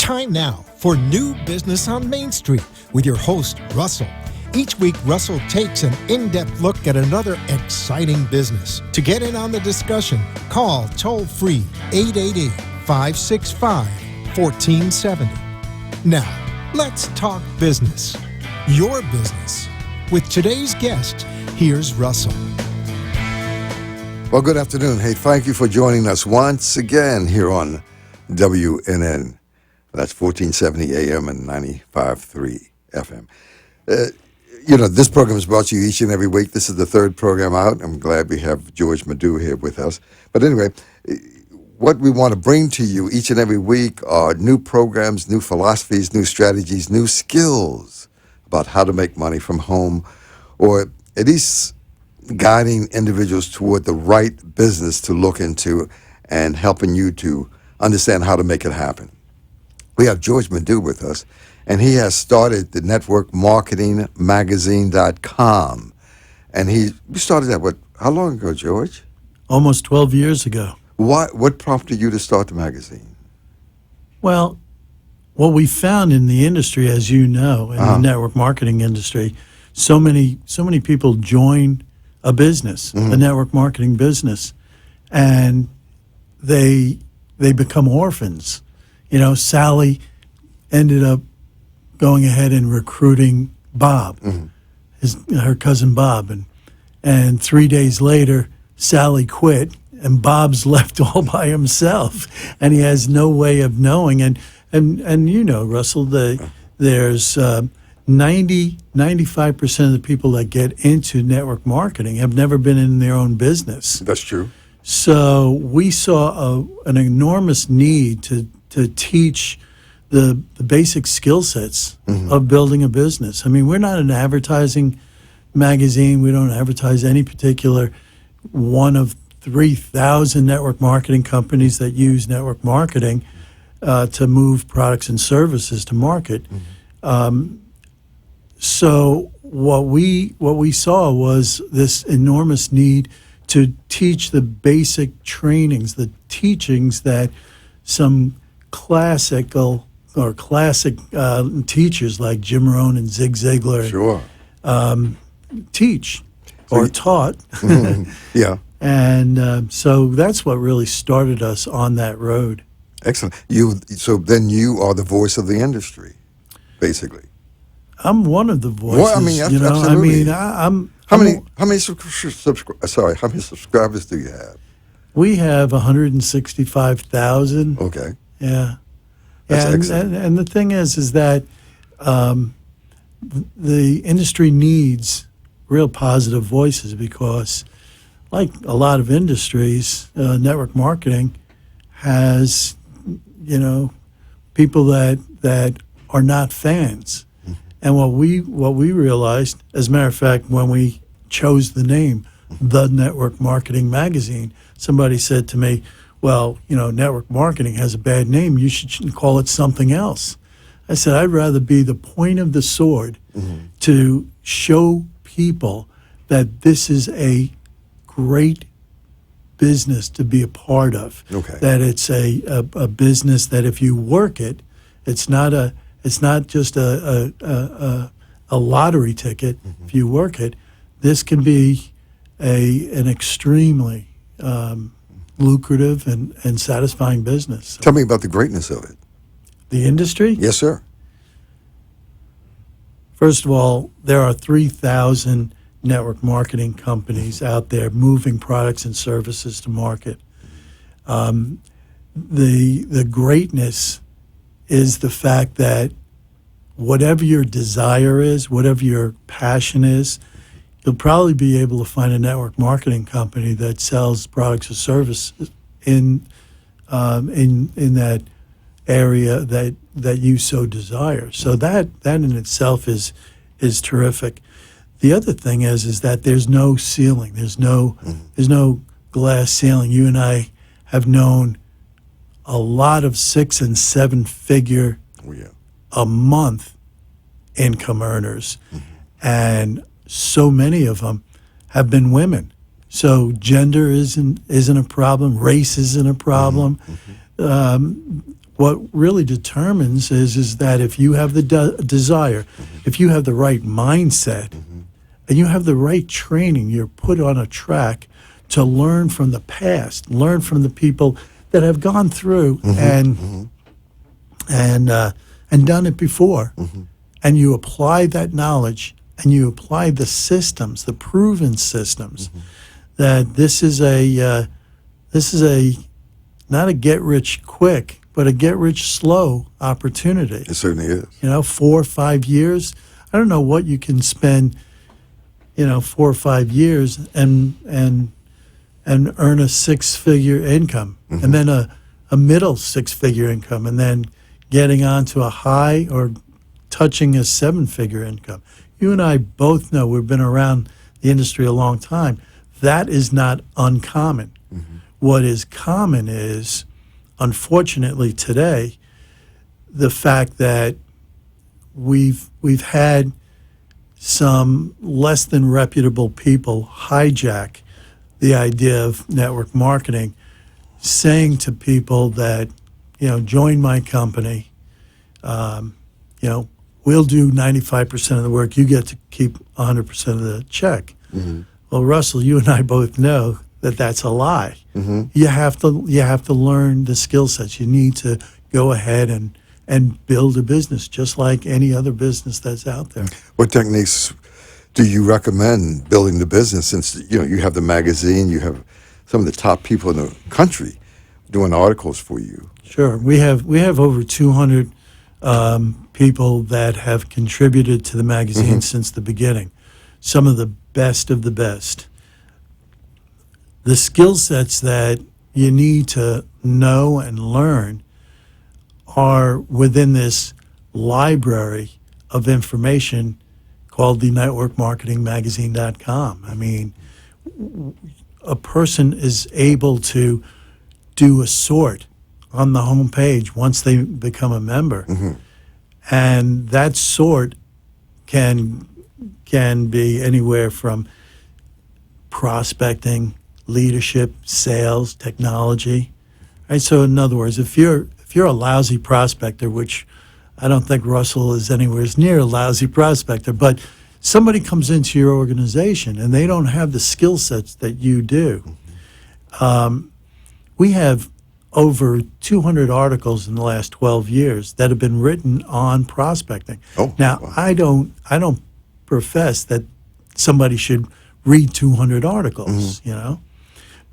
Time now for New Business on Main Street with your host, Russell. Each week, Russell takes an in-depth look at another exciting business. To get in on the discussion, call toll-free 888-565-1470. Now, let's talk business. Your business. With today's guest, here's Russell. Well, good afternoon. Hey, thank you for joining us once again here on WNN. That's 1470 AM and 95.3 FM. This program is brought to you each and every week. This is the third program out. I'm glad we have George Madu here with us. But anyway, what we want to bring to you each and every week are new programs, new philosophies, new strategies, new skills about how to make money from home, or at least guiding individuals toward the right business to look into and helping you to understand how to make it happen. We have George Madu with us, and he has started the networkmarketingmagazine.com. And we started that, how long ago, George? Almost 12 years ago. What prompted you to start the magazine? Well, what we found in the industry, as you know, in the network marketing industry, so many people join a business, a network marketing business, and they become orphans. Sally ended up going ahead and recruiting Bob, her cousin Bob, and 3 days later, Sally quit, and Bob's left all by himself, and he has no way of knowing. And Russell, there's 95% of the people that get into network marketing have never been in their own business. That's true. So we saw an enormous need to teach the basic skill sets of building a business. I mean, we're not an advertising magazine. We don't advertise any particular one of 3,000 network marketing companies that use network marketing to move products and services to market. So what we saw was this enormous need to teach the basic trainings, the teachings that some classic teachers like Jim Rohn and Zig Ziglar teach or taught. Yeah. And so that's what really started us on that road. Excellent. So then you are the voice of the industry, basically. I'm one of the voices. Well, I mean, absolutely. How many subscribers do you have? We have 165,000. Okay. Yeah. That's excellent. And the thing is that the industry needs real positive voices because, like a lot of industries, network marketing has, people that are not fans. And what we realized, as a matter of fact, when we chose the name, The Network Marketing Magazine, somebody said to me, well, network marketing has a bad name. You should call it something else. I said, I'd rather be the point of the sword to show people that this is a great business to be a part of. Okay. That it's a business that if you work it, it's not just a lottery ticket. If you work it, this can be an extremely lucrative and satisfying business. Tell me about the greatness of it. The industry? Yes, sir. First of all, there are 3,000 network marketing companies out there moving products and services to market. The greatness is the fact that whatever your desire is, whatever your passion is, you'll probably be able to find a network marketing company that sells products or services in that area that you so desire. So that in itself is terrific. The other thing is that there's no ceiling. There's no glass ceiling. You and I have known a lot of 6- and 7-figure a month income earners, and so many of them have been women. So gender isn't a problem. Race isn't a problem. what really determines is that if you have the desire, if you have the right mindset, and you have the right training, you're put on a track to learn from the past, learn from the people that have gone through and done it before, and you apply that knowledge and you apply the systems, the proven systems. That this is a not a get rich quick, but a get rich slow opportunity. It certainly is. 4 or 5 years. I don't know what you can spend, 4 or 5 years and earn a 6-figure income, and then a middle 6-figure income, and then getting on to a high or touching a 7-figure income. You and I both know, we've been around the industry a long time. That is not uncommon. What is common is, unfortunately today, the fact that we've had some less than reputable people hijack the idea of network marketing, saying to people that, join my company, we'll do 95% of the work, you get to keep 100% of the check. Well, Russell, you and I both know that that's a lie. You have to learn the skill sets. You need to go ahead and build a business just like any other business that's out there. What techniques do you recommend building the business, since you have the magazine, you have some of the top people in the country doing articles for you? Sure. We have over 200 people that have contributed to the magazine since the beginning. Some of the best of the best. The skill sets that you need to know and learn are within this library of information called the networkmarketingmagazine.com. I mean, a person is able to do a sort on the home page once they become a member. And that sort can be anywhere from prospecting, leadership, sales, technology. Right? So in other words, if you're a lousy prospector, which I don't think Russell is anywhere near a lousy prospector, but somebody comes into your organization and they don't have the skill sets that you do. We have over 200 articles in the last 12 years that have been written on prospecting. Now, wow. I don't profess that somebody should read 200 articles,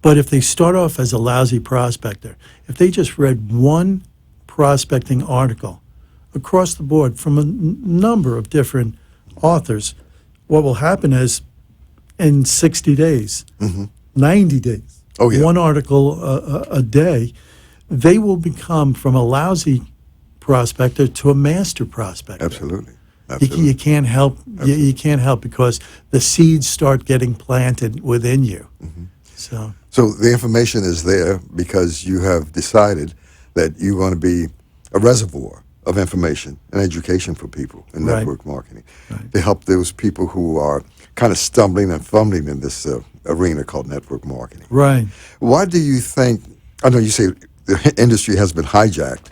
But if they start off as a lousy prospector, if they just read one prospecting article across the board from a number of different authors, what will happen is in 60 days, 90 days, one article a day, they will become from a lousy prospector to a master prospector. Absolutely. You can't help. You can't help because the seeds start getting planted within you. So the information is there because you have decided that you want to be a reservoir of information and education for people in network marketing to help those people who are kind of stumbling and fumbling in this arena called network marketing. Right. Why do you think, I know you say the industry has been hijacked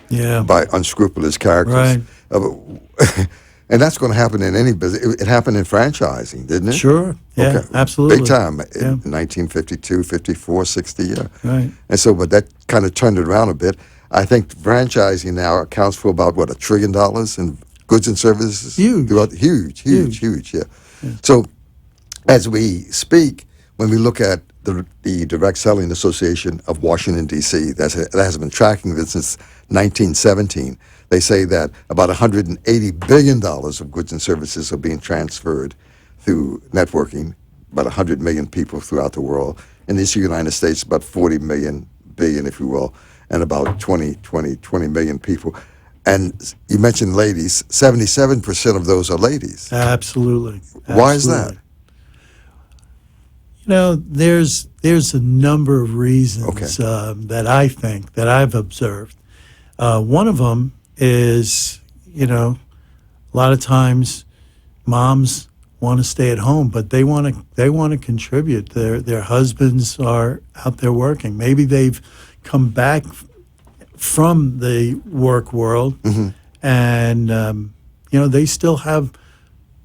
by unscrupulous characters. Right. And that's going to happen in any business. It happened in franchising, didn't it? Sure. Yeah, absolutely. Big time in 1952, 54, 60, yeah. Right. And so, but that kind of turned it around a bit. I think franchising now accounts for about, $1 trillion in goods and services? Huge. Huge, yeah. So as we speak, when we look at the Direct Selling Association of Washington, D.C., that has been tracking this since 1917, they say that about $180 billion of goods and services are being transferred through networking, about 100 million people throughout the world. In the United States, about 40 billion, if you will, and about 20 million people. And you mentioned ladies, 77% of those are ladies. Absolutely. Why is that? There's a number of reasons that I think that I've observed. One of them is, a lot of times moms want to stay at home, but they want to contribute. Their husbands are out there working. Maybe they've come back from the work world, and they still have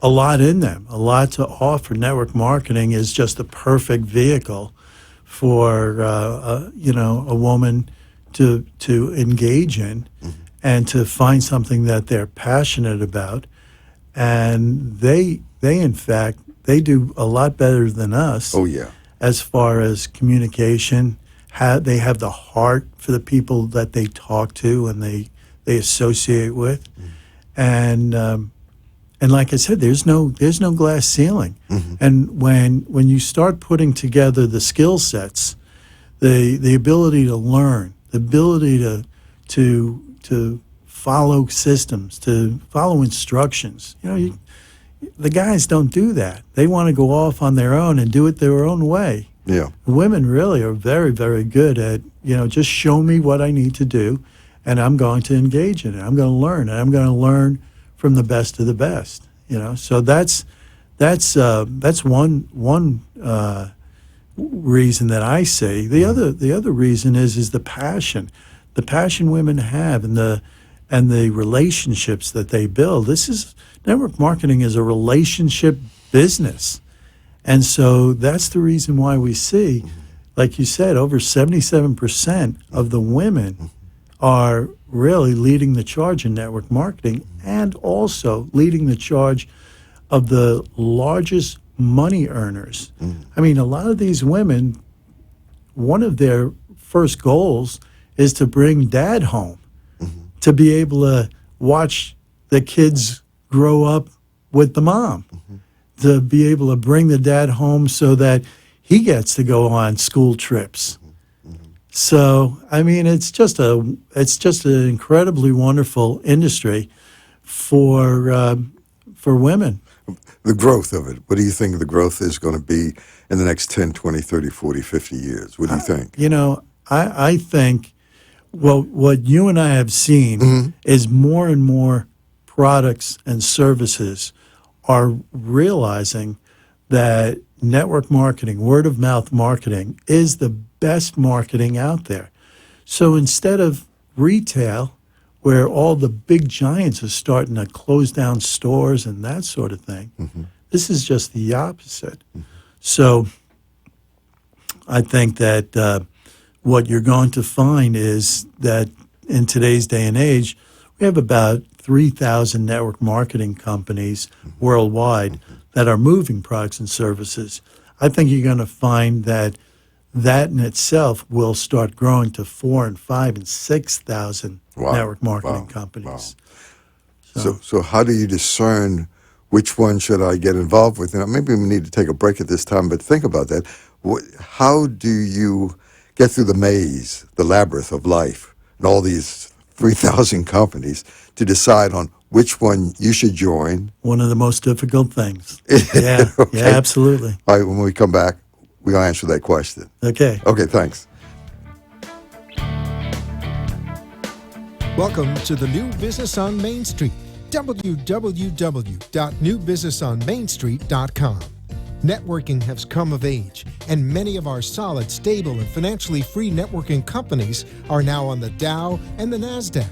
a lot in them, a lot to offer. Network marketing is just the perfect vehicle for a woman to engage in and to find something that they're passionate about. And they in fact, they do a lot better than us. Oh, yeah. As far as communication. They have the heart for the people that they talk to and they associate with. And like I said, there's no glass ceiling. And when you start putting together the skill sets, the ability to learn, the ability to follow systems, to follow instructions, the guys don't do that. They want to go off on their own and do it their own way. Yeah. Women really are very, very good at, just show me what I need to do, and I'm going to engage in it. I'm going to learn, and I'm going to learn from the best of the best. So that's one reason that I say. The other reason is the passion women have, and the relationships that they build. Network marketing is a relationship business. And so that's the reason why we see, like you said, over 77% of the women are really leading the charge in network marketing, and also leading the charge of the largest money earners. I mean, a lot of these women, one of their first goals is to bring dad home, to be able to watch the kids grow up with the mom. To be able to bring the dad home so that he gets to go on school trips. So, I mean, it's just an incredibly wonderful industry for women. The growth of it. What do you think the growth is going to be in the next 10, 20, 30, 40, 50 years? What do you think? I think what you and I have seen is more and more products and services are realizing that network marketing, word of mouth marketing, is the best marketing out there. So instead of retail, where all the big giants are starting to close down stores and that sort of thing, this is just the opposite. So I think that what you're going to find is that in today's day and age, we have about 3,000 network marketing companies worldwide that are moving products and services. I think you're going to find that in itself will start growing to 4,000 and 5,000 and 6,000 network marketing companies. Wow. So how do you discern which one should I get involved with? Maybe we need to take a break at this time, but think about that. How do you get through the maze, the labyrinth of life, and all these 3,000 companies to decide on which one you should join? One of the most difficult things. Yeah, okay. Yeah, absolutely. All right, when we come back, we'll answer that question. Okay. Okay, thanks. Welcome to the New Business on Main Street, www.newbusinessonmainstreet.com. Networking has come of age, and many of our solid, stable, and financially free networking companies are now on the Dow and the NASDAQ.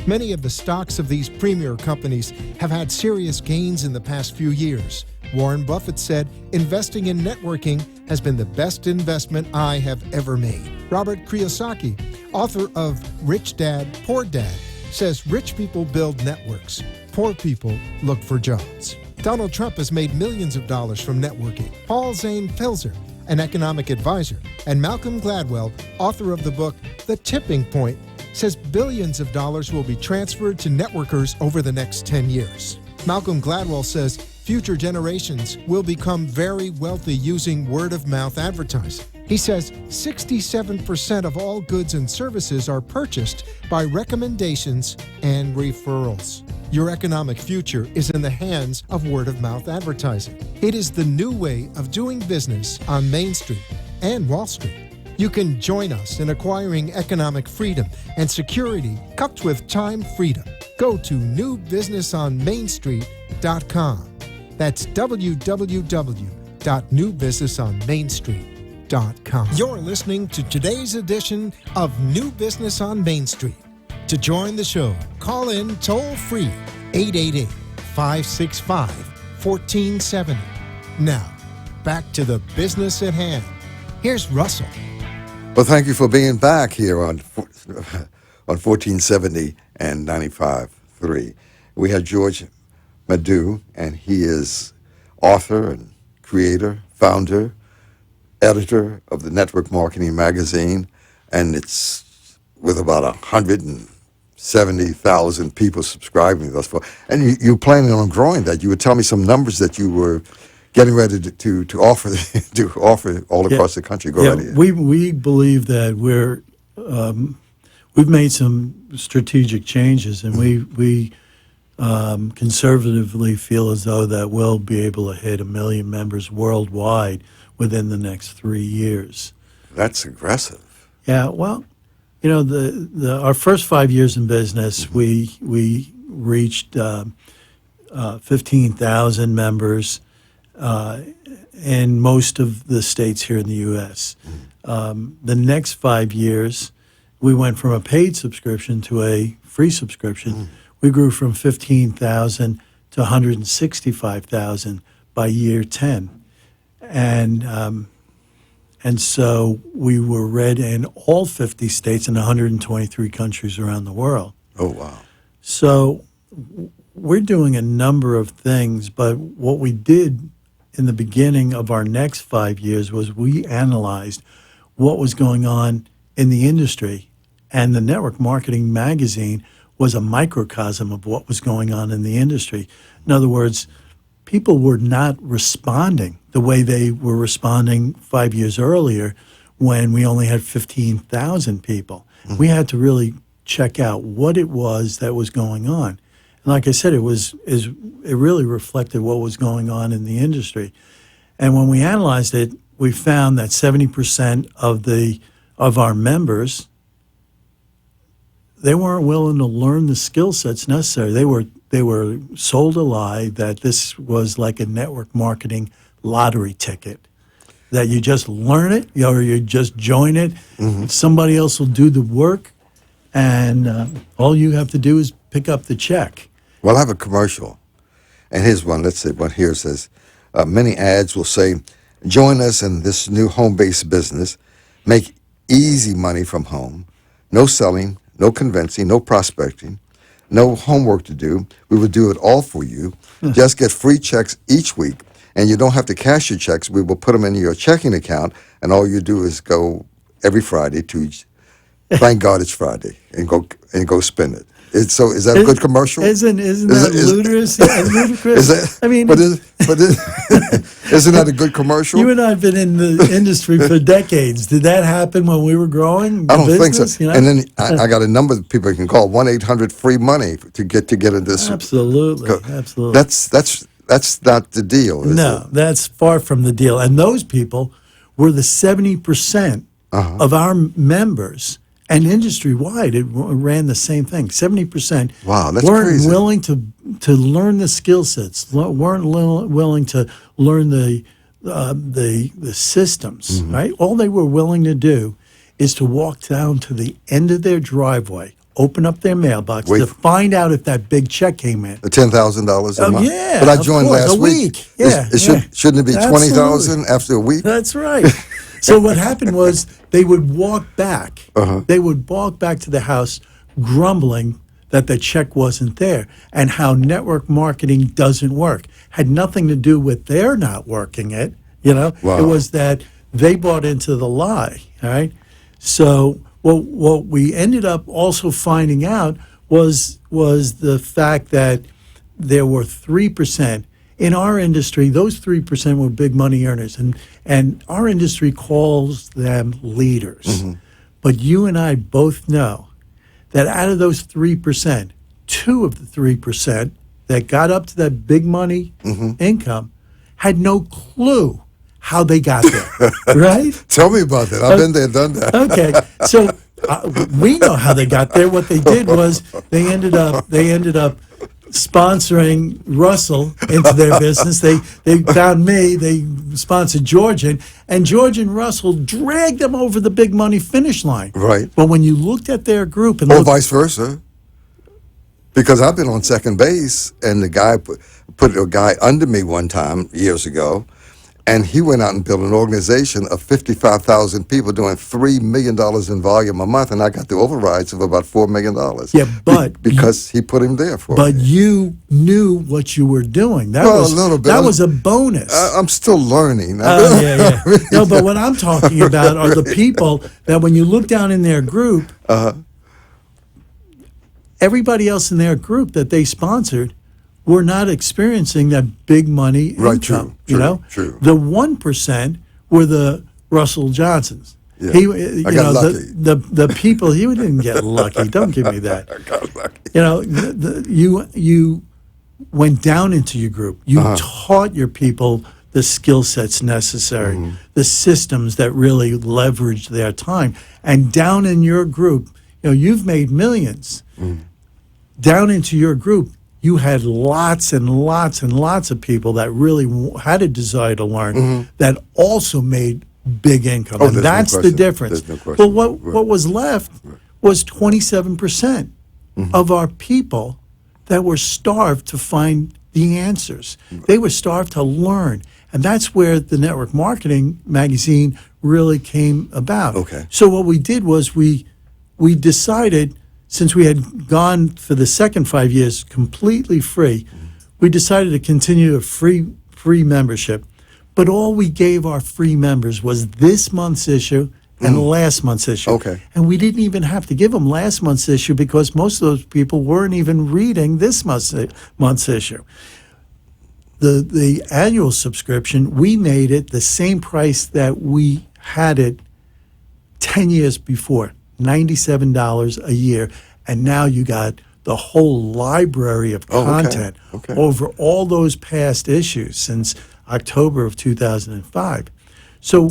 Many of the stocks of these premier companies have had serious gains in the past few years. Warren Buffett said, investing in networking has been the best investment I have ever made. Robert Kiyosaki, author of Rich Dad, Poor Dad, says rich people build networks, poor people look for jobs. Donald Trump has made millions of dollars from networking. Paul Zane Filzer, an economic advisor, and Malcolm Gladwell, author of the book The Tipping Point, says billions of dollars will be transferred to networkers over the next 10 years. Malcolm Gladwell says future generations will become very wealthy using word-of-mouth advertising. He says 67% of all goods and services are purchased by recommendations and referrals. Your economic future is in the hands of word-of-mouth advertising. It is the new way of doing business on Main Street and Wall Street. You can join us in acquiring economic freedom and security coupled with time freedom. Go to newbusinessonmainstreet.com. That's www.newbusinessonmainstreet.com. You're listening to today's edition of New Business on Main Street To join the show, call in toll free 888-565-1470. Now, back to the business at hand. Here's Russell. Well, thank you for being back here on 1470 and 95.3. We have George Madu, and he is author and creator, founder, editor of the Network Marketing Magazine, and it's with about 170,000 people subscribing thus far. And you're planning on growing that. You would tell me some numbers that you were getting ready to offer to offer all across the country. Go right ahead. We believe that we've made some strategic changes, and we conservatively feel as though that we'll be able to hit 1 million members worldwide within the next 3 years. That's aggressive. Yeah, well, you know, our first 5 years in business, we reached 15,000 members in most of the states here in the U.S. The next 5 years, we went from a paid subscription to a free subscription. We grew from 15,000 to 165,000 by year 10. And so we were read in all 50 states and 123 countries around the world. Oh, wow. So we're doing a number of things, but what we did in the beginning of our next 5 years was we analyzed what was going on in the industry, and the Network Marketing Magazine was a microcosm of what was going on in the industry. In other words, people were not responding the way they were responding 5 years earlier when we only had 15,000 people. We had to really check out what it was that was going on. And like I said, it really reflected what was going on in the industry. And when we analyzed it, we found that 70% of our members, they weren't willing to learn the skill sets necessary. They were sold a lie that this was like a network marketing lottery ticket, that you just learn it or you just join it. Somebody else will do the work, and all you have to do is pick up the check. Well, I have a commercial, and here's one. Let's see, one here says, many ads will say, join us in this new home-based business, make easy money from home, no selling, no convincing, no prospecting, no homework to do. We will do it all for you. Just get free checks each week, and you don't have to cash your checks. We will put them in your checking account, and all you do is go every Friday to thank God it's Friday and go spend it. So is that a good commercial? Isn't that ludicrous? Ludicrous? I mean, isn't that a good commercial? You and I have been in the industry for decades. Did that happen when we were growing? I don't think so. You know? And then I got a number of people you can call 1-800-FREE-MONEY to get into this. Absolutely. That's not the deal. No, that's far from the deal. And those people were the 70% of our members. And industry-wide, it ran the same thing. 70% weren't crazy. willing to learn the skill sets, weren't willing to learn the systems, right? All they were willing to do is to walk down to the end of their driveway, open up their mailbox to find out if that big check came in. The $10,000 a month? Yeah, but I joined last week. Yeah, shouldn't it be $20,000 after a week? That's right. So what happened was they would walk back. They would walk back to the house grumbling that the check wasn't there, and how network marketing doesn't work. Had nothing to do with their not working it. You know, It was that they bought into the lie. All right. So what we ended up also finding out was the fact that there were 3%. In our industry, those 3% were big money earners, and our industry calls them leaders. But you and I both know that out of those 3%, 2 of the 3% that got up to that big money income had no clue how they got there, right? Tell me about that. I've been there, done that. Okay, so we know how they got there. What they did was they ended up sponsoring Russell into their business. They found me. They sponsored George, and George and Russell dragged them over the big money finish line. Right. But when you looked at their group and Or looked, vice versa. Because I've been on second base, and the guy put a guy under me one time years ago, and he went out and built an organization of 55,000 people doing $3 million in volume a month, and I got the overrides of about $4 million. Yeah, but because he put him there for but me. you knew what you were doing. That Well, was a little bit. that was a bonus. I'm still learning. Yeah. No, but what I'm talking about are the people that when you look down in their group, everybody else in their group that they sponsored were not experiencing that big money Right, income. true, true. The 1% were the Russell Johnsons. Yeah. You I got lucky. the people he didn't get lucky. Don't give me that. I got lucky. You know, you went down into your group. You taught your people the skill sets necessary, the systems that really leverage their time. And down in your group, you've made millions. Down into your group, you had lots and lots and lots of people that really had a desire to learn that also made big income. Oh, And there's no that's the question. difference. There's no question. But what was left was 27% of our people that were starved to find the answers. They were starved to learn. And that's where the Network Marketing magazine really came about. Okay. So what we did was we decided, since we had gone for the second 5 years completely free, we decided to continue a free membership. But all we gave our free members was this month's issue and last month's issue. Okay. And we didn't even have to give them last month's issue because most of those people weren't even reading this month's issue. The annual subscription, we made it the same price that we had it 10 years before, $97 a year. And now you got the whole library of content Okay. over all those past issues since October of 2005. So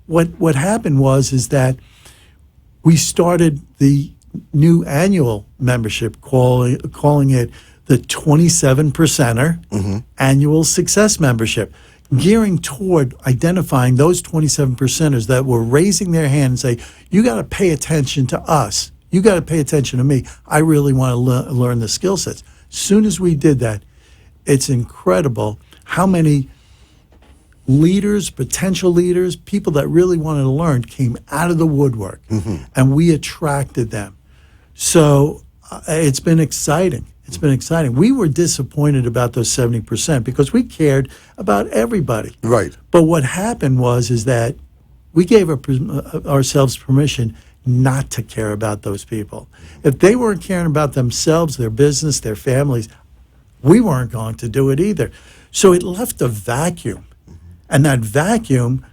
what happened is that we started the new annual membership, calling it the 27%er annual success membership, gearing toward identifying those 27%ers that were raising their hand and say, you got to pay attention to us. You got to pay attention to me. I really want to learn the skill sets. Soon as we did that, it's incredible how many leaders, potential leaders, people that really wanted to learn came out of the woodwork, and we attracted them. So it's been exciting. It's been exciting. We were disappointed about those 70% because we cared about everybody. Right. But what happened is that we gave ourselves permission not to care about those people. If they weren't caring about themselves, their business, their families, we weren't going to do it either. So it left a vacuum. And that vacuum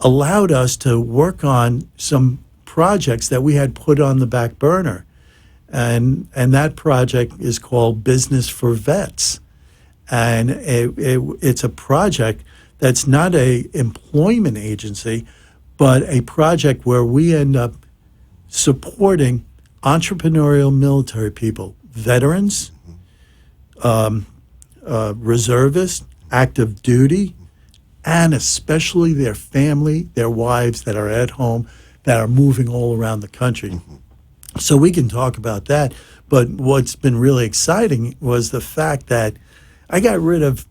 allowed us to work on some projects that we had put on the back burner. And that project is called Business for Vets. And it's a project that's not a employment agency, but a project where we end up supporting entrepreneurial military people, veterans, reservists, active duty, and especially their family, their wives that are at home, that are moving all around the country. So we can talk about that. But what's been really exciting was the fact that I got rid of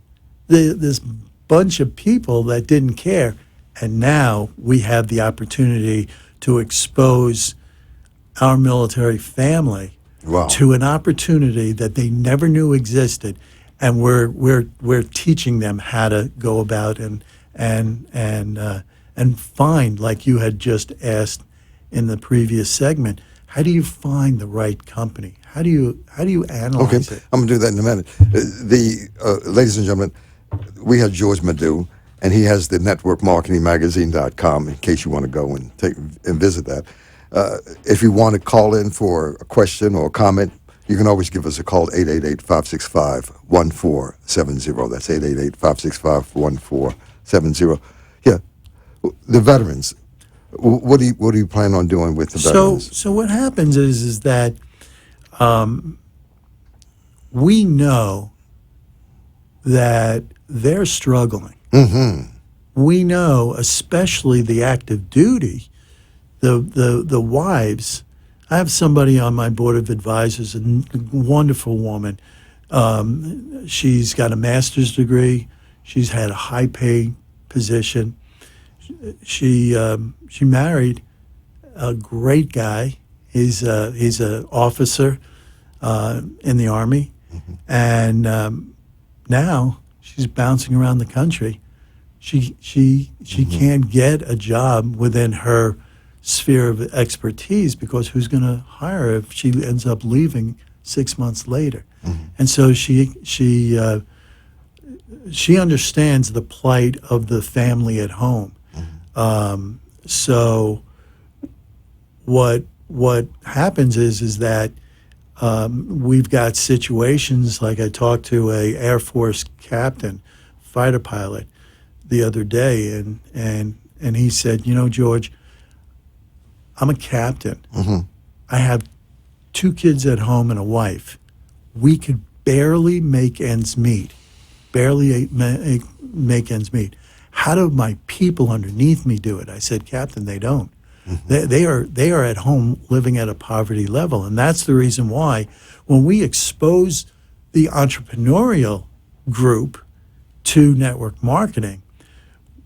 this bunch of people that didn't care. And now we have the opportunity to expose our military family to an opportunity that they never knew existed. And we're teaching them how to go about and find, like you had just asked in the previous segment, how do you find the right company? How do you analyze it? I'm gonna do that in a minute. Ladies and gentlemen, we have George Madu, and he has the networkmarketingmagazine.com in case you want to go and visit that. If you want to call in for a question or a comment, you can always give us a call, 888-565-1470. That's 888-565-1470. Yeah, the veterans. What do you plan on doing with the veterans? So what happens is that we know that they're struggling. We know, especially the active duty, the wives. I have somebody on my board of advisors, a wonderful woman. She's got a master's degree. She's had a high pay position. She married a great guy. He's an officer in the Army, and now she's bouncing around the country. She can't get a job within her sphere of expertise because who's going to hire her if she ends up leaving 6 months later? And so she understands the plight of the family at home. So what happens is that we've got situations like I talked to a Air Force captain, fighter pilot, the other day, and he said, George, I'm a captain. I have 2 kids at home and a wife. We could barely make ends meet. How do my people underneath me do it? I said, Captain, they don't. They are at home living at a poverty level. And that's the reason why when we expose the entrepreneurial group to network marketing,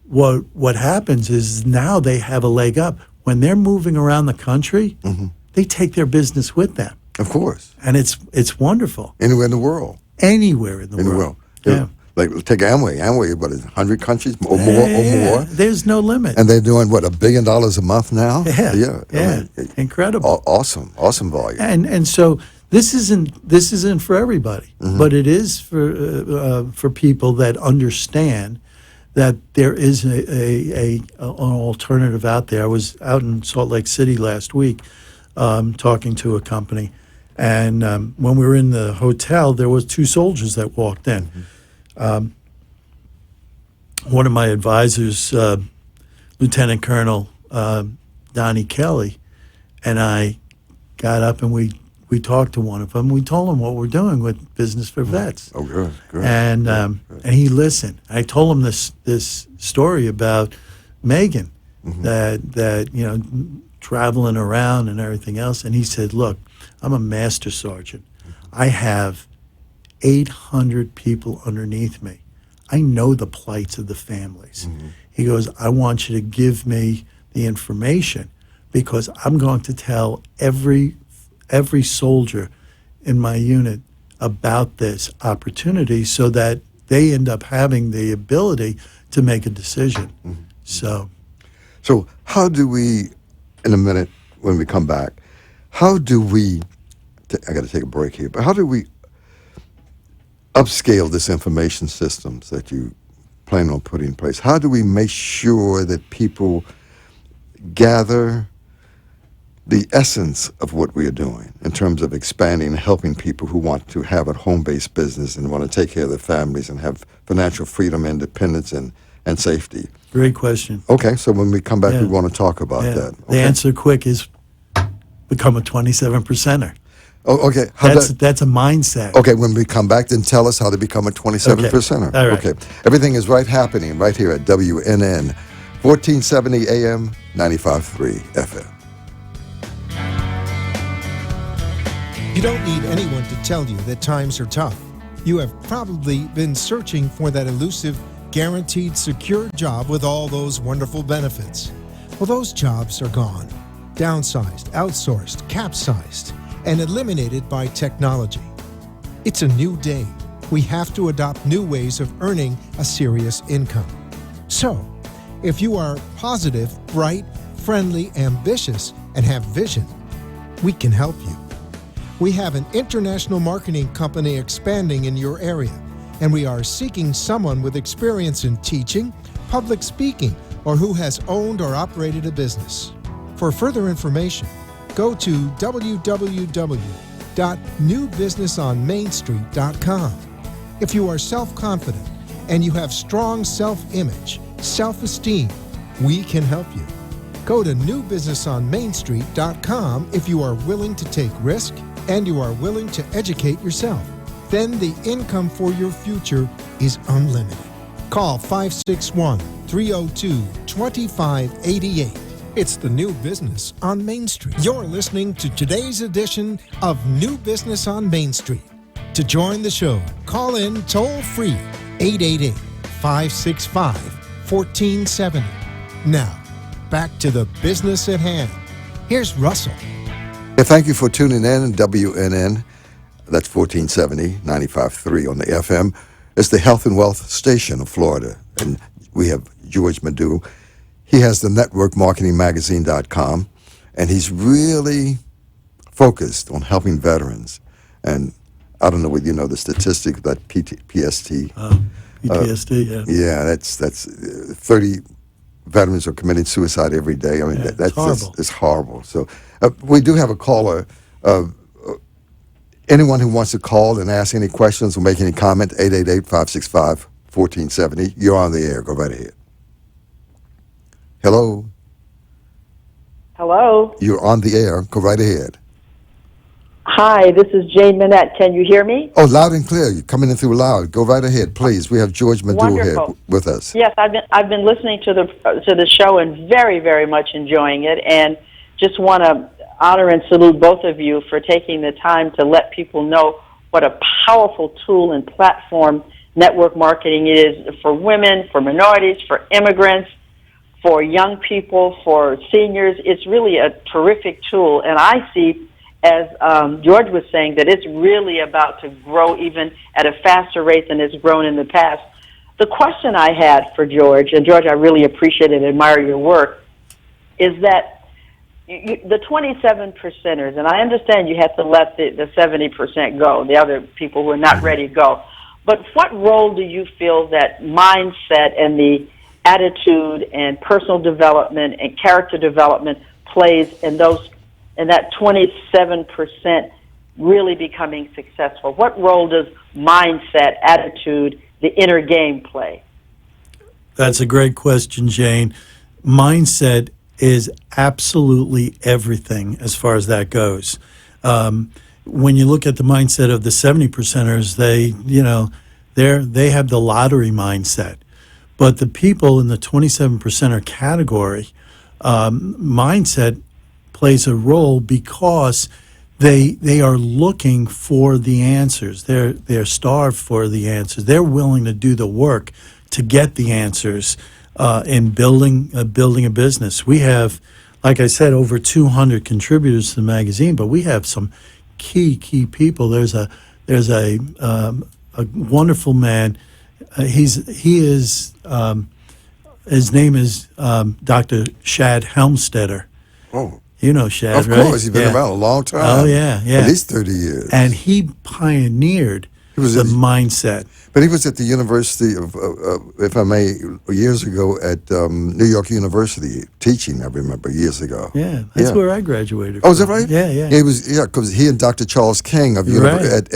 what happens is now they have a leg up. When they're moving around the country, they take their business with them. Of course. And it's wonderful. Anywhere in the world. Anywhere in the world. Yeah. Like, take Amway. Amway, what is it, 100 countries or more? There's no limit. And they're doing, what, $1 billion a month now? Yeah. I mean, incredible. Awesome volume. And so this isn't for everybody, but it is for people that understand that there is an alternative out there. I was out in Salt Lake City last week talking to a company, and when we were in the hotel, there was 2 soldiers that walked in. One of my advisors, Lieutenant Colonel Donnie Kelly, and I got up and we talked to one of them. We told him what we're doing with Business for Vets. Oh, good. And he listened. I told him this story about Megan, that traveling around and everything else. And he said, "Look, I'm a master sergeant. I have 800 people underneath me. I know the plights of the families." He goes, "I want you to give me the information because I'm going to tell every soldier in my unit about this opportunity so that they end up having the ability to make a decision." So how do we, in a minute when we come back, how do we, I got to take a break here, but how do we upscale this information systems that you plan on putting in place? How do we make sure that people gather the essence of what we are doing in terms of expanding and helping people who want to have a home-based business and want to take care of their families and have financial freedom, independence, and safety? Great question. Okay, so when we come back, we want to talk about that. Okay. The answer quick is become a 27%er. Oh, okay. That's a mindset. Okay, when we come back, then tell us how to become a 27%er. Okay. All right. Okay. Everything is happening right here at WNN, 1470 AM, 95.3 FM. You don't need anyone to tell you that times are tough. You have probably been searching for that elusive, guaranteed, secure job with all those wonderful benefits. Well, those jobs are gone. Downsized, outsourced, capsized, and eliminated by technology. It's a new day. We have to adopt new ways of earning a serious income. So, if you are positive, bright, friendly, ambitious, and have vision, we can help you. We have an international marketing company expanding in your area, and we are seeking someone with experience in teaching, public speaking, or who has owned or operated a business. For further information, go to www.newbusinessonmainstreet.com. If you are self-confident and you have strong self-image, self-esteem, we can help you. Go to newbusinessonmainstreet.com if you are willing to take risk and you are willing to educate yourself. then the income for your future is unlimited. Call 561-302-2588. It's the New Business on Main Street. You're listening to today's edition of New Business on Main Street. To join the show, call in toll-free 888-565-1470. Now, back to the business at hand. Here's Russell. Yeah, thank you for tuning in, WNN. That's 1470, 95.3 on the FM. It's the Health and Wealth Station of Florida. And we have George Madu. He has the networkmarketingmagazine.com, and he's really focused on helping veterans. And I don't know whether you know the statistic that PTSD. PTSD, yeah. Yeah, that's 30 veterans are committing suicide every day. I mean, Yeah, that's horrible. it's horrible. So we do have a caller. Anyone who wants to call and ask any questions or make any comment, 888-565-1470. You're on the air. Go right ahead. Hello. Hello. You're on the air. Go right ahead. Hi, this is Jane Minette. Can you hear me? Oh, loud and clear. You're coming in through loud. Go right ahead, please. We have George Madu here Wonderful. with us. Yes, I've been listening to the show and very, very much enjoying it, and just want to honor and salute both of you for taking the time to let people know what a powerful tool and platform network marketing is for women, for minorities, for immigrants, for young people, for seniors. It's really a terrific tool, and I see, as George was saying, that it's really about to grow even at a faster rate than it's grown in the past. The question I had for George, and George, I really appreciate and admire your work, is that the 27%ers, and I understand you have to let the 70% go, the other people who are not ready to go, but what role do you feel that mindset and the attitude and personal development and character development plays in that 27% really becoming successful? What role does mindset, attitude, the inner game play? That's a great question, Jane. Mindset is absolutely everything as far as that goes. When you look at the mindset of the 70%ers, they have the lottery mindset. But the people in the 27%er category, mindset plays a role because they are looking for the answers. They're starved for the answers. They're willing to do the work to get the answers in building a business. We have, like I said, over 200 contributors to the magazine, but we have some key people. There's a wonderful man. His name is Dr. Shad Helmstetter. Oh, you know Shad, of right? course. He's been around a long time. Oh, yeah. At least 30 years. And he pioneered the mindset. But he was at the University of, if I may, years ago at New York University teaching. I remember years ago. Yeah, that's where I graduated. Oh, is that right? Yeah. He was, because he and Dr. Charles King of University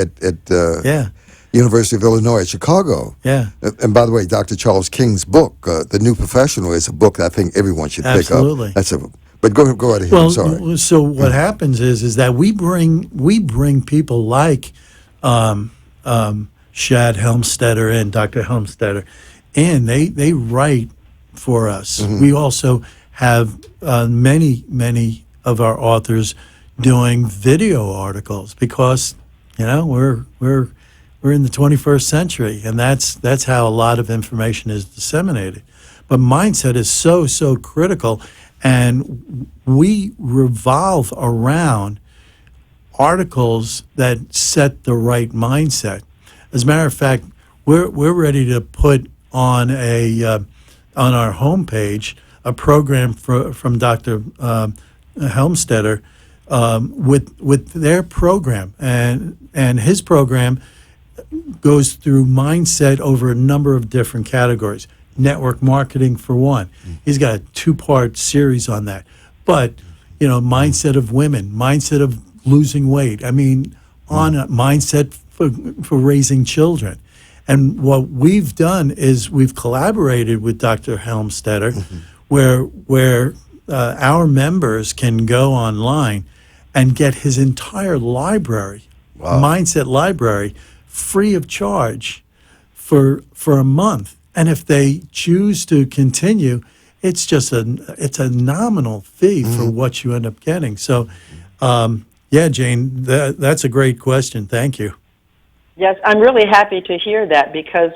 of Illinois at Chicago. Yeah. And by the way, Dr. Charles King's book, The New Professional, is a book that I think everyone should pick up. Absolutely. But go right ahead. I'm sorry. Well, so what happens is that we bring people like Shad Helmstetter and Dr. Helmstetter, and they write for us. Mm-hmm. We also have many of our authors doing video articles because we're in the 21st century, and that's how a lot of information is disseminated. But mindset is so critical, and we revolve around articles that set the right mindset. As a matter of fact, we're ready to put on on our homepage a program from Dr. Helmstetter with their program, and his program goes through mindset over a number of different categories. Network marketing for one. He's got a 2-part series on that. But mindset of women, mindset of losing weight. I mean, on a mindset for raising children. And what we've done is we've collaborated with Dr. Helmstetter, where our members can go online and get his entire library, mindset library, free of charge for a month. And if they choose to continue, it's a nominal fee for what you end up getting. So, yeah, Jane, that's a great question. Thank you. Yes, I'm really happy to hear that, because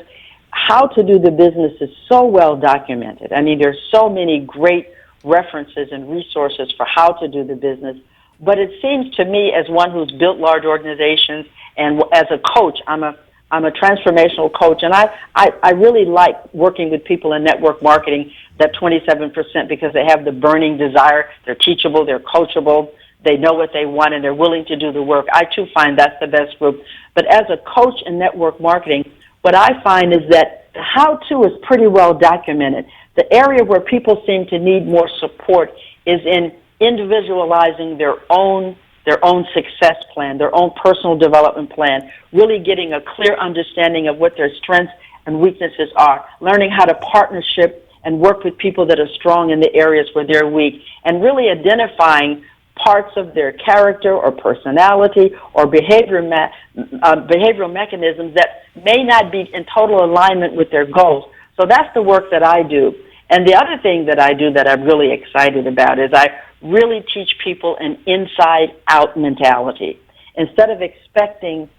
how to do the business is so well documented. I mean, there's so many great references and resources for how to do the business. But it seems to me, as one who's built large organizations and as a coach, I'm a transformational coach, and I really like working with people in network marketing, that 27%, because they have the burning desire. They're teachable, they're coachable, they know what they want, and they're willing to do the work. I, too, find that's the best group. But as a coach in network marketing, what I find is that the how-to is pretty well documented. The area where people seem to need more support is in individualizing their own success plan, their own personal development plan, really getting a clear understanding of what their strengths and weaknesses are, learning how to partnership and work with people that are strong in the areas where they're weak, and really identifying parts of their character or personality or behavioral mechanisms that may not be in total alignment with their goals. So that's the work that I do. And the other thing that I do that I'm really excited about is I really teach people an inside-out mentality. Instead of expecting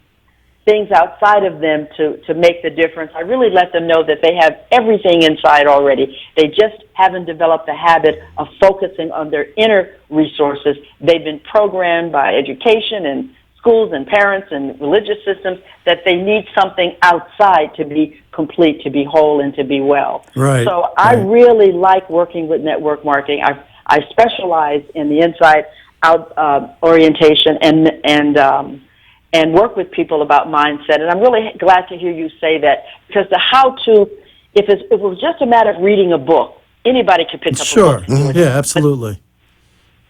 things outside of them to make the difference, I really let them know that they have everything inside already. They just haven't developed the habit of focusing on their inner resources. They've been programmed by education and schools and parents and religious systems that they need something outside to be complete, to be whole, and to be well. Right. So I really like working with network marketing. I specialize in the inside-out orientation and work with people about mindset. And I'm really glad to hear you say that, because the how-to, if it was just a matter of reading a book, anybody could pick up a book. Sure. Yeah, absolutely.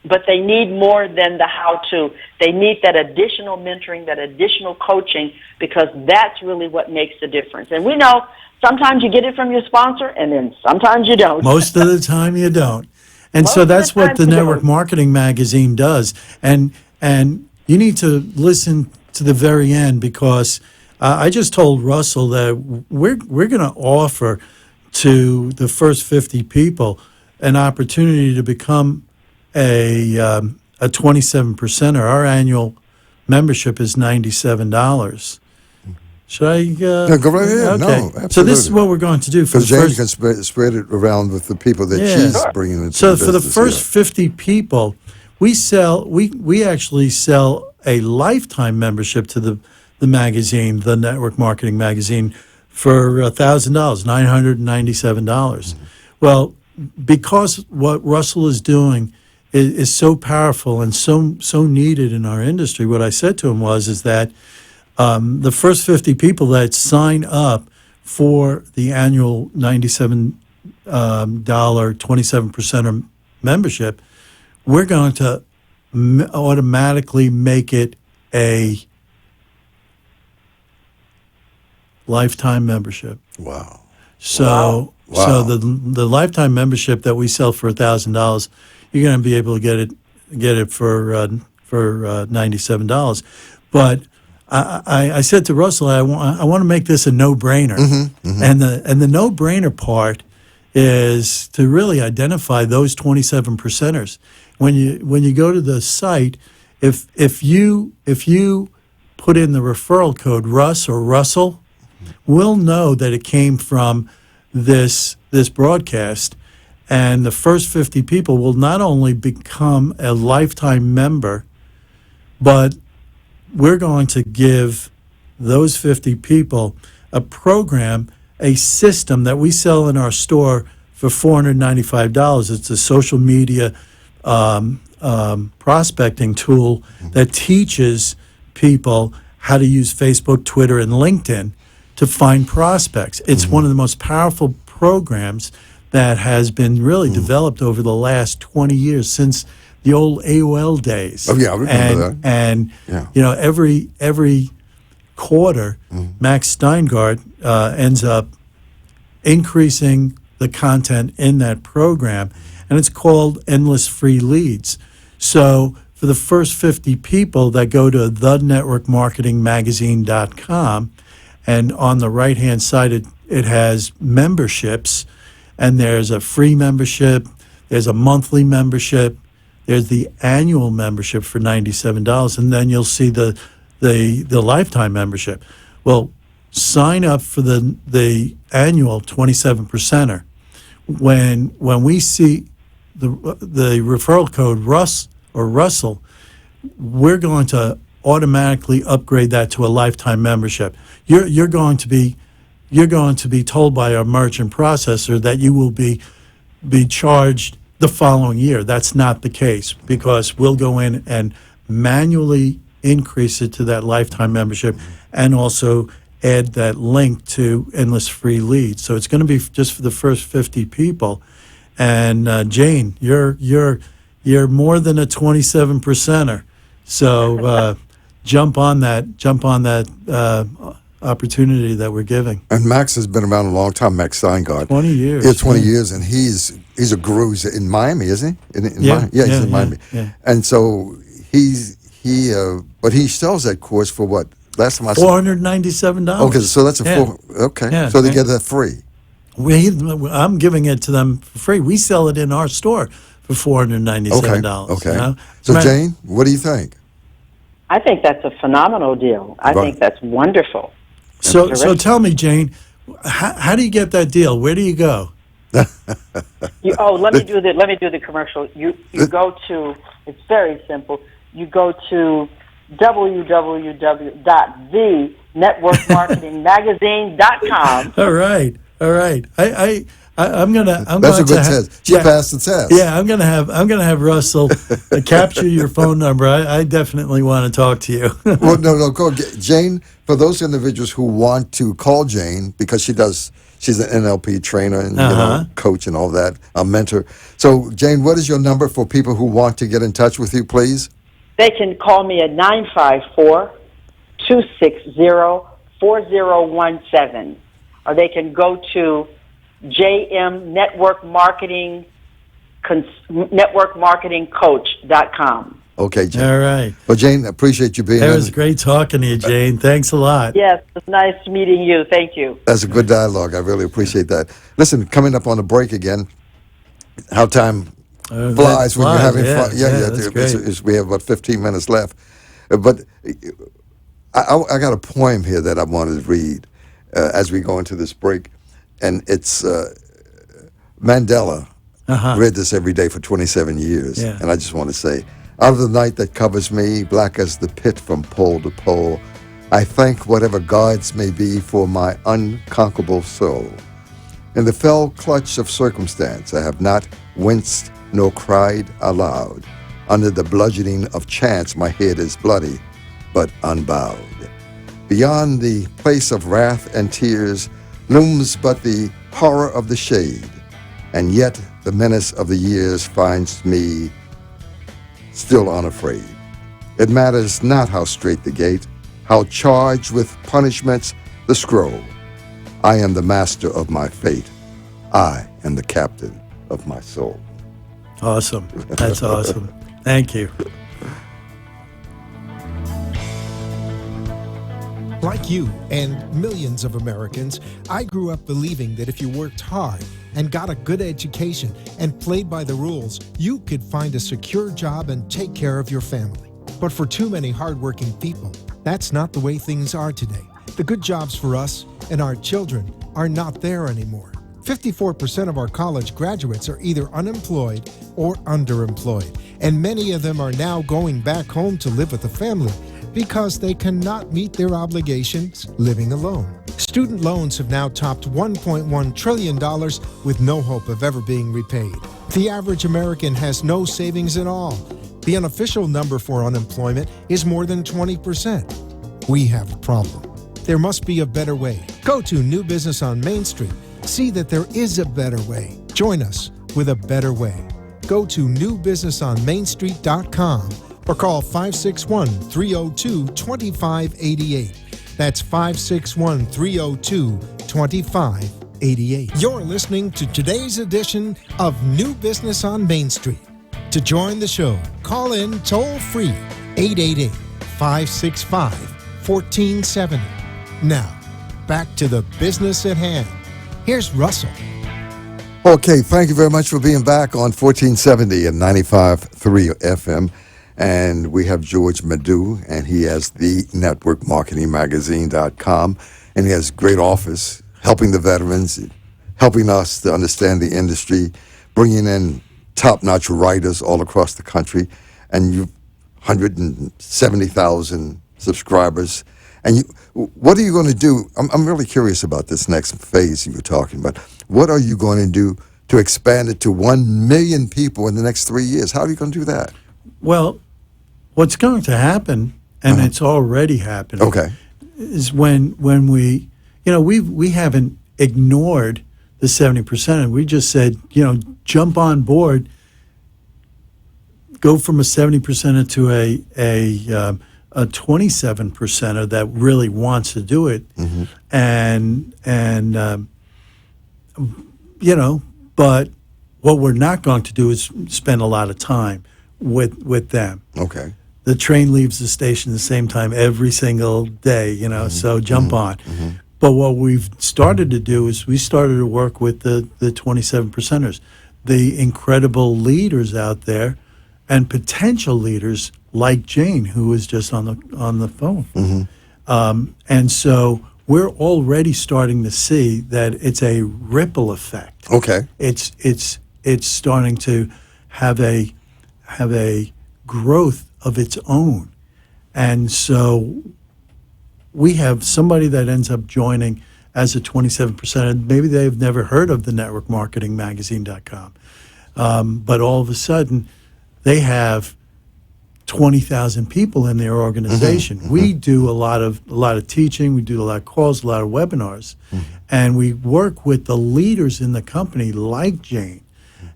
But they need more than the how-to. They need that additional mentoring, that additional coaching, because that's really what makes the difference. And we know sometimes you get it from your sponsor, and then sometimes you don't. Most of the time you don't. And Most so of the that's what time the you Network don't. Marketing Magazine does. And you need to listen to the very end, because I just told Russell that we're going to offer to the first 50 people an opportunity to become a 27%. Our annual membership is $97. Should I? No, go right ahead. Okay. No, absolutely. So this is what we're going to do for the Because Jane first. can spread it around with the people that Yeah. she's Sure. bringing into So the for the business, first yeah. 50 people, we actually sell a lifetime membership to the magazine, the Network Marketing Magazine, for $1,000, $997. Well, because what Russell is doing is so powerful and so needed in our industry, what I said to him is that the first 50 people that sign up for the annual $97 27% membership, we're going to automatically make it a lifetime membership. Wow. So, Wow. so the lifetime membership that we sell for $1,000, you're going to be able to get it for $97. But I said to Russell, I want to make this a no-brainer, and the no-brainer part is to really identify those 27%ers. When you go to the site, if you put in the referral code Russ or Russell, we'll know that it came from this broadcast, and the first 50 people will not only become a lifetime member, but we're going to give those 50 people a program, a system that we sell in our store for $495. It's a social media prospecting tool that teaches people how to use Facebook, Twitter, and LinkedIn to find prospects. It's one of the most powerful programs that has been really developed over the last 20 years, since the old AOL days. Oh, yeah, I remember that. And Yeah. every quarter, Max Steingart ends up increasing the content in that program, and it's called Endless Free Leads. So for the first 50 people that go to thenetworkmarketingmagazine.com, and on the right-hand side, it has memberships, and there's a free membership, there's a monthly membership, there's the annual membership for $97, and then you'll see the lifetime membership. Well, sign up for the annual 27%er. When we see the referral code Russ or Russell, we're going to automatically upgrade that to a lifetime membership. You're going to be told by our merchant processor that you will be charged the following year. That's not the case, because we'll go in and manually increase it to that lifetime membership, and also add that link to Endless Free Leads. So it's going to be just for the first 50 people. And Jane, you're more than a 27%er. So jump on that opportunity that we're giving. And Max has been around a long time, Max Steingart. 20 years. Yeah, 20 years, and he's a guru. He's in Miami, isn't he? Miami? Yeah, he's in Miami. Yeah. And so but he sells that course for what? Last time I saw $497. Okay, so that's okay. Yeah, So they get that free. I'm giving it to them for free. We sell it in our store for $497. Okay. You know? So Jane, what do you think? I think that's a phenomenal deal. I think that's wonderful. So tell me, Jane, how do you get that deal? Where do you go? Let me do the commercial. You go to, it's very simple. You go to www.thenetworkmarketingmagazine.com. All right. I'm gonna. That's a good test. She passed the test. Yeah, I'm gonna have Russell capture your phone number. I definitely want to talk to you. Well, no. Call Jane. For those individuals who want to call Jane, because she's an NLP trainer and coach and all that, a mentor. So Jane, what is your number for people who want to get in touch with you, please? They can call me at 954-260-4017, or they can go to JM networkmarketingcoach.com. Okay, Jane. All right. Well, Jane, appreciate you being It here. was great talking to you, Jane. Thanks a lot. Yes, it was nice meeting you. Thank you. That's a good dialogue. I really appreciate that. Listen, coming up on the break again, how time flies when you're having fun. That's great. We have about 15 minutes left. But I got a poem here that I wanted to read as we go into this break. And it's Mandela read this every day for 27 years. Yeah. And I just want to say, out of the night that covers me, black as the pit from pole to pole, I thank whatever gods may be for my unconquerable soul. In the fell clutch of circumstance, I have not winced nor cried aloud. Under the bludgeoning of chance, my head is bloody, but unbowed. Beyond the place of wrath and tears looms but the horror of the shade, and yet the menace of the years finds me still unafraid. It matters not how straight the gate, how charged with punishments the scroll. I am the master of my fate. I am the captain of my soul. Awesome. That's awesome. Thank you. Like you and millions of Americans, I grew up believing that if you worked hard and got a good education and played by the rules, you could find a secure job and take care of your family. But for too many hardworking people, that's not the way things are today. The good jobs for us and our children are not there anymore. 54% of our college graduates are either unemployed or underemployed, and many of them are now going back home to live with a family because they cannot meet their obligations living alone. Student loans have now topped $1.1 trillion with no hope of ever being repaid. The average American has no savings at all. The unofficial number for unemployment is more than 20%. We have a problem. There must be a better way. Go to New Business on Main Street. See that there is a better way. Join us with a better way. Go to newbusinessonmainstreet.com or call 561-302-2588. That's 561-302-2588. You're listening to today's edition of New Business on Main Street. To join the show, call in toll free 888-565-1470. Now, back to the business at hand. Here's Russell. Okay, thank you very much for being back on 1470 and 95.3 FM. And we have George Madu, and he has the networkmarketingmagazine.com, and he has a great office helping the veterans, helping us to understand the industry, bringing in top-notch writers all across the country, and you've 170,000 subscribers. And what are you going to do? I'm really curious about this next phase you were talking about. What are you going to do to expand it to 1 million people in the next 3 years? How are you going to do that? Well, what's going to happen, and it's already happening, is when we, we haven't ignored the 70%. We just said, jump on board, go from a 70%er to a 27%er that really wants to do it, but what we're not going to do is spend a lot of time with them. Okay. The train leaves the station the same time every single day, so jump on. But what we've started to do is we started to work with the 27%ers, the incredible leaders out there and potential leaders like Jane, who was just on the phone. And so we're already starting to see that it's a ripple effect. Okay. It's starting to have a growth of its own. And so we have somebody that ends up joining as a 27%, and maybe they've never heard of the networkmarketingmagazine.com. But all of a sudden, they have 20,000 people in their organization. We do a lot of teaching, we do a lot of calls, a lot of webinars, and we work with the leaders in the company like Jane,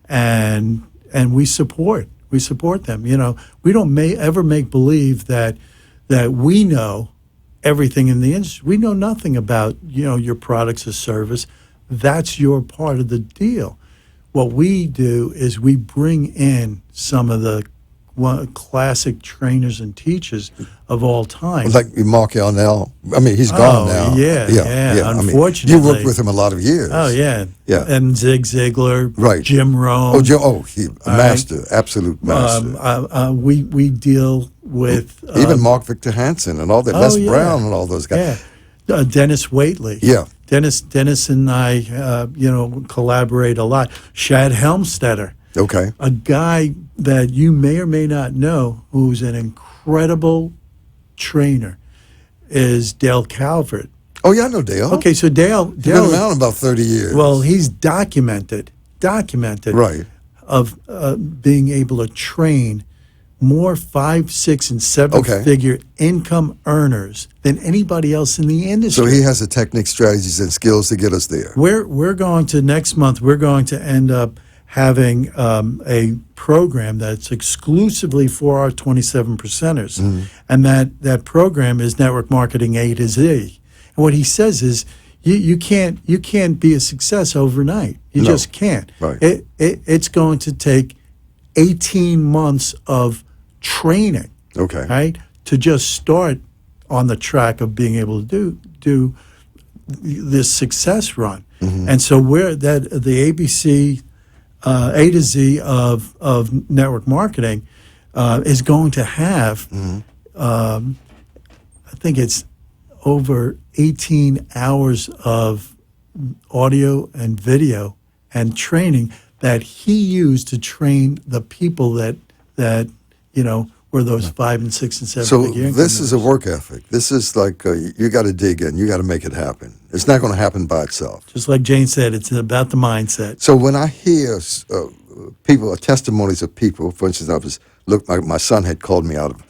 and we support them. We don't ever make believe that we know everything in the industry. We know nothing about your products or service. That's your part of the deal. What we do is we bring in some of the classic trainers and teachers of all time. Like Mark Yarnell. I mean, he's gone now. Yeah. Unfortunately. I mean, you worked with him a lot of years. Oh, yeah. Yeah. And Zig Ziglar, right. Jim Rohn. He a master, absolute master. We deal with... even Mark Victor Hansen and all that. Les Brown and all those guys. Yeah. Dennis Waitley. Yeah. Dennis and I, collaborate a lot. Shad Helmstetter. Okay. A guy that you may or may not know who's an incredible trainer is Dale Calvert. Oh, yeah, I know Dale. Okay, so Dale... He's been around about 30 years. Well, he's documented right. of being able to train more 5, 6, and 7-figure income earners than anybody else in the industry. So he has the techniques, strategies, and skills to get us there. We're going to, next month, we're going to end up having a program that's exclusively for our 27%ers. And that program is Network Marketing A to Z. And what he says is you can't be a success overnight. You just can't. Right. It's going to take 18 months of training. Okay. Right? To just start on the track of being able to do this success run. And so the ABC A to Z of network marketing is going to have, I think it's over 18 hours of audio and video and training that he used to train the people that were those 5 and 6 and 7 So figure income this is a earners. work ethic. This is like you got to dig in. You got to make it happen. It's not going to happen by itself. Just like Jane said, it's about the mindset. So when I hear testimonies of people, for instance, my son had called me out of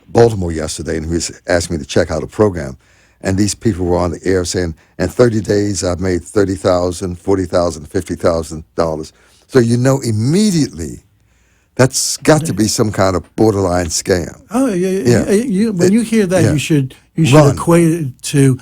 Baltimore yesterday, and he was asking me to check out a program. And these people were on the air saying, in 30 days, I've made $30,000, $40,000, $50,000. So immediately that's got to be some kind of borderline scam. Oh, yeah. When you hear that, you should Run. equate it to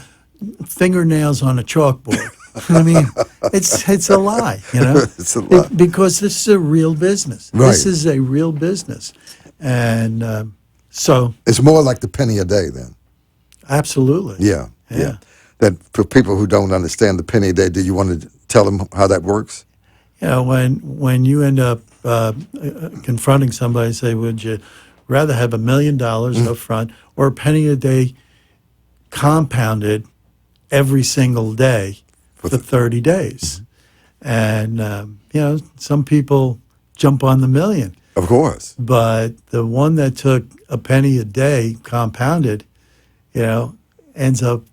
fingernails on a chalkboard. I mean, it's a lie, you know. It's a lie. Because this is a real business. Right. This is a real business, and so It's more like the penny a day then. absolutely. Yeah. Yeah. That for people who don't understand the penny a day, do you want to tell them how that works? You know, when you end up confronting somebody and say, would you rather have $1 million up front or a penny a day compounded every single day for 30 days? And, you know, some people jump on the million, Of course. but the one that took a penny a day compounded, you know, ends up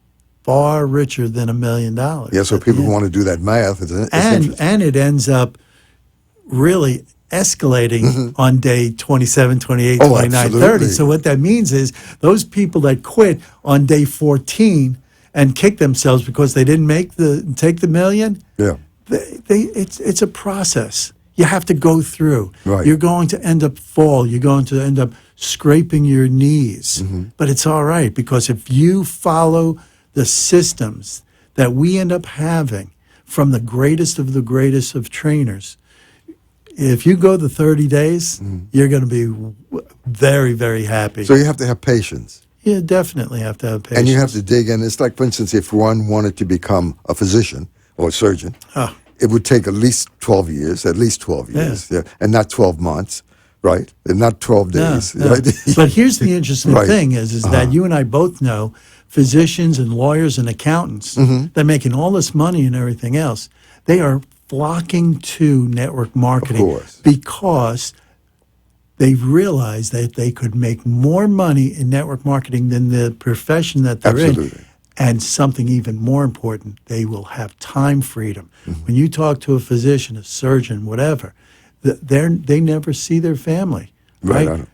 far richer than $1 million. Yeah, so people who want to do that math, it's interesting. And it ends up really escalating on day 27, 28, Oh, 29, 30. absolutely. So what that means is those people that quit on day 14 and kick themselves because they didn't take the million, Yeah. it's a process you have to go through. Right. You're going to end up you're going to end up scraping your knees. But it's all right, because if you follow the systems that we end up having from the greatest of trainers, if you go the 30 days, you're going to be very, very happy. So you have to have patience. You definitely have to have patience. And you have to dig in. It's like, for instance, if one wanted to become a physician or a surgeon, it would take at least 12 years, yeah, and not 12 months, right? And not 12 days. No. Right? But here's the interesting Right. thing is that you and I both know physicians and lawyers and accountants that are making all this money and everything else, they are flocking to network marketing Of course. because they've realized that they could make more money in network marketing than the profession that they're Absolutely. in. And something even more important, they will have time freedom. When you talk to a physician, a surgeon, whatever, they never see their family, Right. right?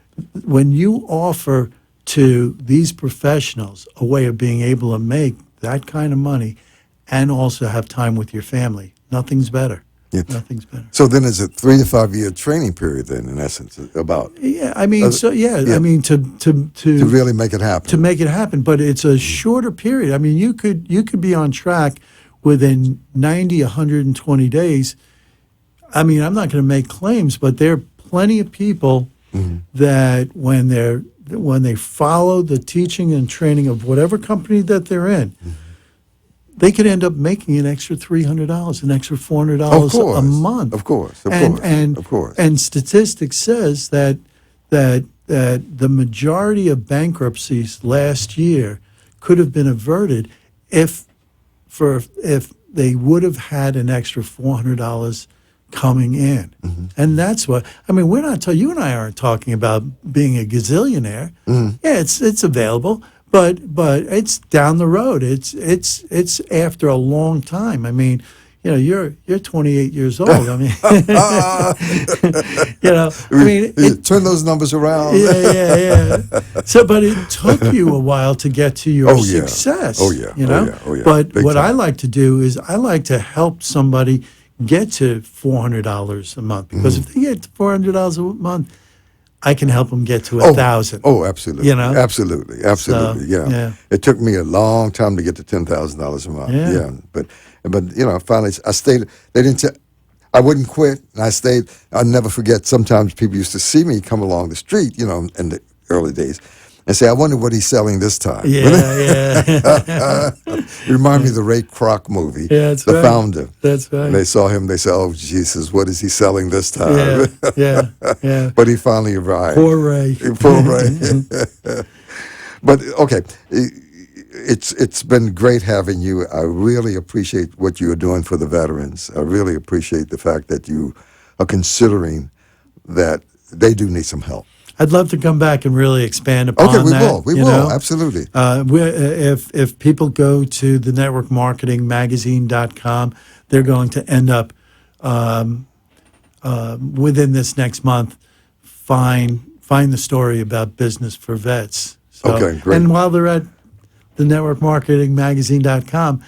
When you offer to these professionals a way of being able to make that kind of money and also have time with your family, nothing's better. Yeah. Nothing's better. So then it's a 3 to 5 year training period then, in essence, about Yeah, I mean, yeah. I mean to to really make it happen. to make it happen, but it's a shorter period. I mean, you could be on track within 90, 120 days. I mean, I'm not going to make claims, but there are plenty of people that when they follow the teaching and training of whatever company that they're in, they could end up making an extra $300, an extra $400 a month. Of course. And statistics says that the majority of bankruptcies last year could have been averted if they would have had an extra $400 coming in. And that's what I mean. We're not you and I aren't talking about being a gazillionaire. Yeah, it's available, but it's down the road. It's after a long time. I mean, you know, you're 28 years old. I mean, you know, I mean, turn those numbers around. yeah. So, but it took you a while to get to your Oh, yeah. success. Oh, yeah. You Oh, know. yeah. Oh, yeah. But Big what I time. like to do is I like to help somebody get to $400 a month, because if they get to $400 a month, I can help them get to 1,000. Oh, absolutely. You know? Absolutely. Yeah. It took me a long time to get to $10,000 a month. Yeah. But you know, finally I stayed. They didn't say I wouldn't quit, and I stayed. I'll never forget. Sometimes people used to see me come along the street, you know, in the early days, and say, "I wonder what he's selling this time." Yeah. Remind me of the Ray Kroc movie. Yeah, that's the right. founder. That's right. And they saw him. They said, "Oh Jesus, what is he selling this time?" Yeah. But he finally arrived. Poor Ray. Poor Ray. But okay, it's been great having you. I really appreciate what you are doing for the veterans. I really appreciate the fact that you are considering that they do need some help. I'd love to come back and really expand upon Okay, we that. will. We you will. know? Absolutely. If people go to the networkmarketingmagazine.com, they're going to end up within this next month find the story about business for vets. So, Okay, great. And while they're at the networkmarketingmagazine.com,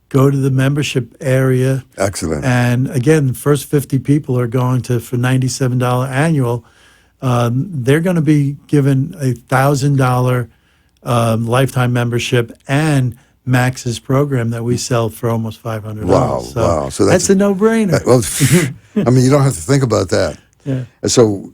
go to the membership area. Excellent. And again, the first 50 people are going to, for $97 annual, they're going to be given a $1,000 lifetime membership and Max's program that we sell for almost $500. Wow, So, wow. So that's a no-brainer. Well, I mean, you don't have to think about that. Yeah. And so,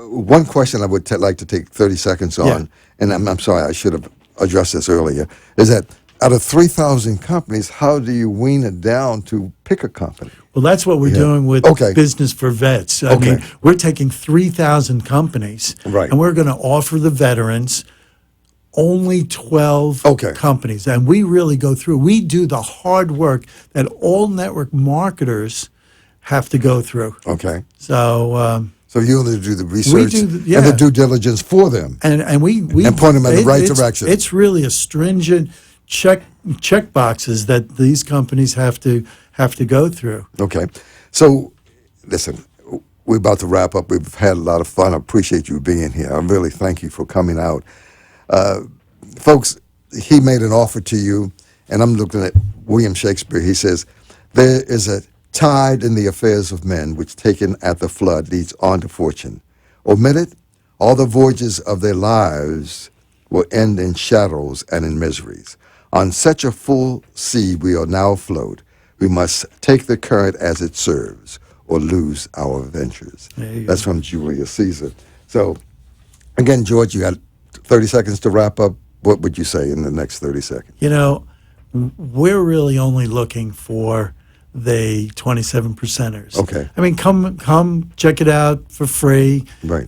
one question I would like to take 30 seconds on, Yeah. and I'm sorry, I should have addressed this earlier, is that out of 3,000 companies, how do you wean it down to pick a company? Well, that's what we're doing with Business for Vets. I mean, we're taking 3,000 companies, Right. and we're going to offer the veterans only 12 companies. And we really go through. We do the hard work that all network marketers have to go through. Okay. So you only do the research and the due diligence for them. And we point them in the right direction. It's really a stringent check boxes that these companies have to go through. Okay. So, listen, we're about to wrap up. We've had a lot of fun. I appreciate you being here. I really thank you for coming out. Folks, he made an offer to you, and I'm looking at William Shakespeare. He says, there is a tide in the affairs of men, which taken at the flood leads on to fortune. Omit it, all the voyages of their lives will end in shadows and in miseries. On such a full sea we are now afloat. We must take the current as it serves, or lose our ventures. That's from Julius Caesar. So, again, George, you got 30 seconds to wrap up. What would you say in the next 30 seconds? We're really only looking for the 27%ers. Okay. I mean, come check it out for free. Right.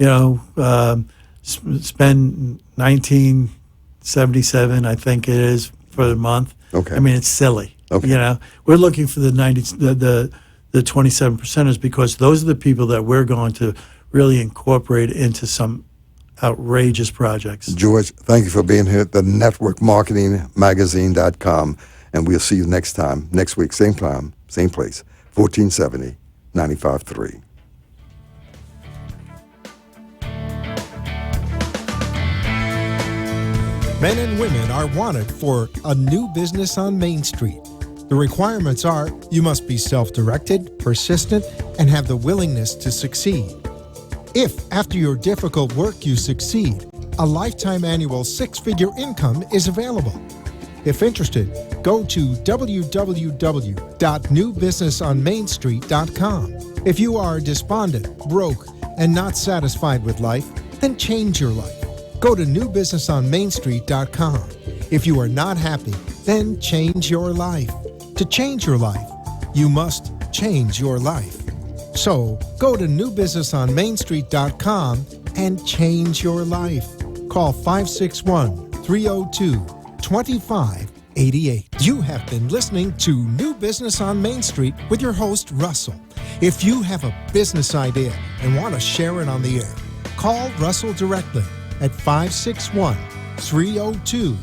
Spend $19.77, I think it is, for the month. Okay. I mean, it's silly. Okay. We're looking for the 27%ers because those are the people that we're going to really incorporate into some outrageous projects. George, thank you for being here at the networkmarketingmagazine.com, and we'll see you next week, same time, same place, 1470 95.3. Men and women are wanted for a new business on Main Street. The requirements are you must be self-directed, persistent, and have the willingness to succeed. If, after your difficult work, you succeed, a lifetime annual six-figure income is available. If interested, go to www.newbusinessonmainstreet.com. If you are despondent, broke, and not satisfied with life, then change your life. Go to newbusinessonmainstreet.com. If you are not happy, then change your life. To change your life, you must change your life. So go to newbusinessonmainstreet.com and change your life. Call 561-302-2588. You have been listening to New Business on Main Street with your host, Russell. If you have a business idea and want to share it on the air, call Russell directly at 561-302-2588.